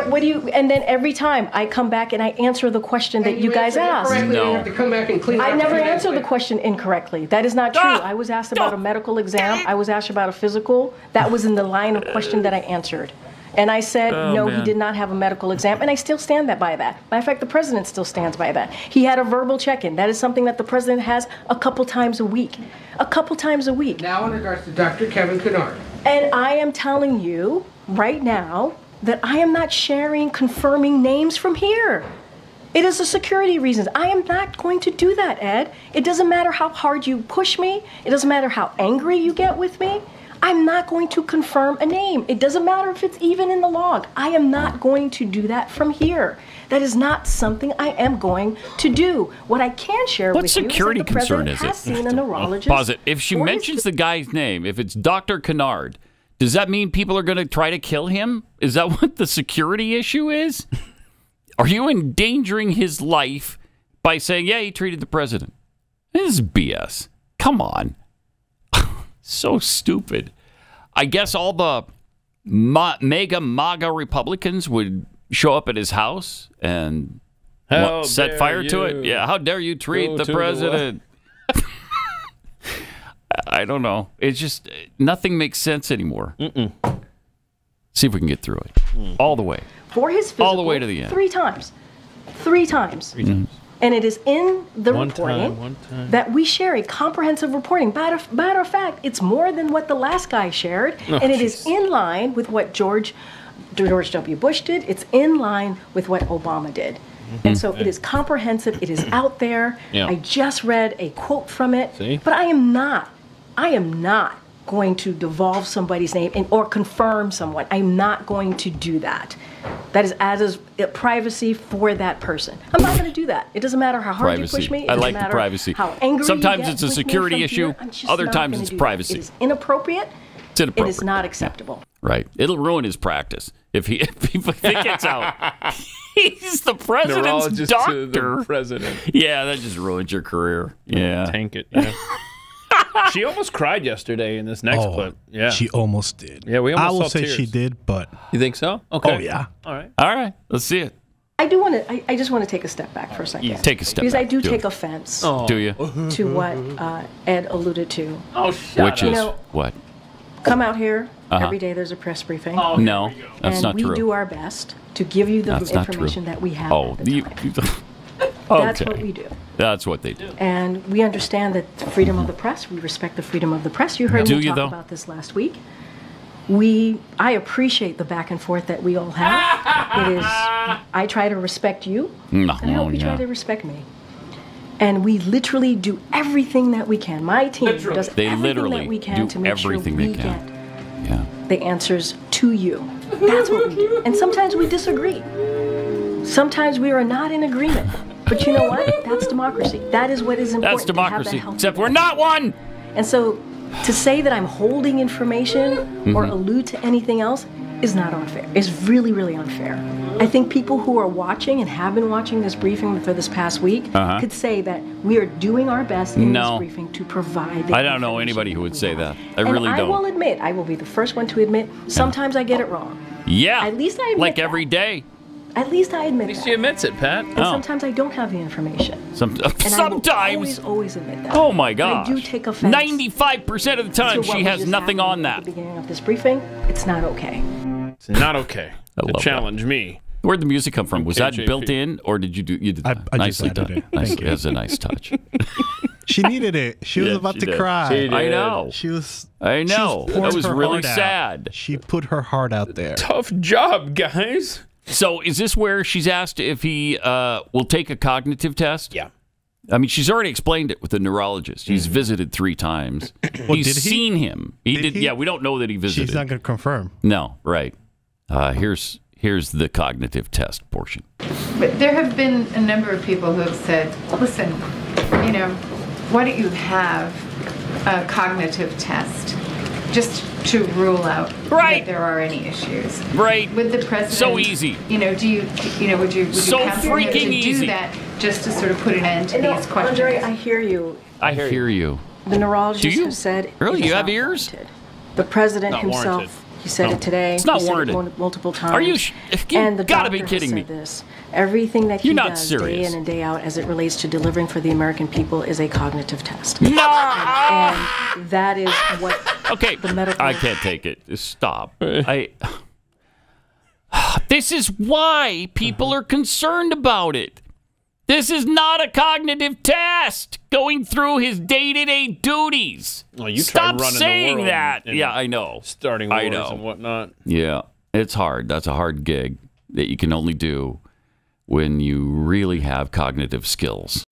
What do you? And then every time I come back and I answer the question that you guys asked. No. You have to come back and clean I up never answered the question incorrectly. That is not true. I was asked about a medical exam. I was asked about a physical. That was in the line of question that I answered. And I said, no, he did not have a medical exam, and I still stand by that. Matter of fact, the president still stands by that. He had a verbal check-in. That is something that the president has a couple times a week. A couple times a week. Now in regards to Dr. Kevin Cannard. And I am telling you right now that I am not sharing confirming names from here. It is a security reasons. I am not going to do that, Ed. It doesn't matter how hard you push me. It doesn't matter how angry you get with me. I'm not going to confirm a name. It doesn't matter if it's even in the log. I am not going to do that from here. That is not something I am going to do. What I can share with you is that the president has seen a neurologist. Pause it. If she mentions the guy's name, if it's Dr. Cannard, does that mean people are going to try to kill him? Is that what the security issue is? Are you endangering his life by saying, yeah, he treated the president? This is BS. Come on. So stupid. I guess all the mega MAGA Republicans would show up at his house and set fire to it. Yeah, how dare you treat the president? I don't know. It's just nothing makes sense anymore. See if we can get through it all the way. For his physical, all the way to the end. 3 times. 3 times. And it is in the reporting that we share a comprehensive reporting. Matter of fact, it's more than what the last guy shared, and it is in line with what George W. Bush did. It's in line with what Obama did. And so it is comprehensive. It is out there. I just read a quote from it. But I am not going to devolve somebody's name or confirm someone. I'm not going to do that. That is as privacy for that person. I'm not going to do that. It doesn't matter how hard you push me. I like the privacy. How angry Sometimes you it's a security issue. Other times it's privacy. It is inappropriate. It's inappropriate. It is not acceptable. Right. It'll ruin his practice if he gets out. He's the president's neurologist doctor. To the president. Yeah, that just ruins your career. Yeah. Tank it. Yeah. She almost cried yesterday in this next clip. Yeah, she almost did. Yeah, we almost I will saw say tears. she did, but you think so? Okay. Oh yeah. All right. All right. Let's see it. I do want to. I just want to take a step back for a second. Take a step because back. I do take offense. Do you? To what Ed alluded to. Oh, shut Which is what? Come out here every day. There's a press briefing. Oh, no, that's not true. And we do our best to give you the information that we have. Oh, that's what we do. That's what they do. And we understand that the freedom of the press. We respect the freedom of the press. You heard me talk about this last week. I appreciate the back and forth that we all have. It is. I try to respect you, and I hope you try to respect me. And we literally do everything that we can. My team does everything that we can to make sure we get the answers to you. That's what we do. And sometimes we disagree. Sometimes we are not in agreement. But you know what? That's democracy. That is what is important. That's democracy. Except we're not one. And so to say that I'm holding information or allude to anything else is not unfair. It's really, really unfair. I think people who are watching and have been watching this briefing for this past week could say that we are doing our best in this briefing to provide the I don't know anybody who would say that. I really don't. I will admit, I will be the first one to admit, sometimes I get it wrong. Yeah. At least I admit like that. every day. At least I admit that. At least that. she admits it, Pat. And sometimes I don't have the information. Sometimes. I will always admit that. Oh my gosh. I do take offense. 95% of the time she has nothing on that. At the beginning of this briefing, it's not okay. It's not okay to challenge me. Where'd the music come from? Was that KJP. built in, or did you do? You did that. I Nicely just added done. it. Nice. That's a nice touch. She needed it. She was about to cry. I know. She was. I know. That was really heart out. sad. She put her heart out there. Tough job, guys. So is this where she's asked if he will take a cognitive test? Yeah. I mean, she's already explained it with the neurologist. He's visited 3 times. Well, He's did he? seen him. He Did did. he? Yeah, we don't know that he visited. She's not going to confirm. No, right. Here's the cognitive test portion. But there have been a number of people who have said, listen, why don't you have a cognitive test just to rule out that there are any issues? Right. With the president. So easy. Would you So counsel him to freaking do easy. that just to sort of put an end to these questions? Andre, I hear you. I hear you. The neurologist Do you? has said Really? it is You have not ears? warranted. The president Not himself, warranted. He said it today. It's not he said warranted. It multiple times. Are you? And the gotta be doctor kidding has me. said this. Everything that he You're not does serious. day in and day out as it relates to delivering for the American people is a cognitive test. No! And that is what the medical... I can't take it. Stop. This is why people are concerned about it. This is not a cognitive test going through his day-to-day duties. Well, you Stop tried running saying the world that. and Yeah, I know. Starting wars and whatnot. Yeah, it's hard. That's a hard gig that you can only do when you really have cognitive skills.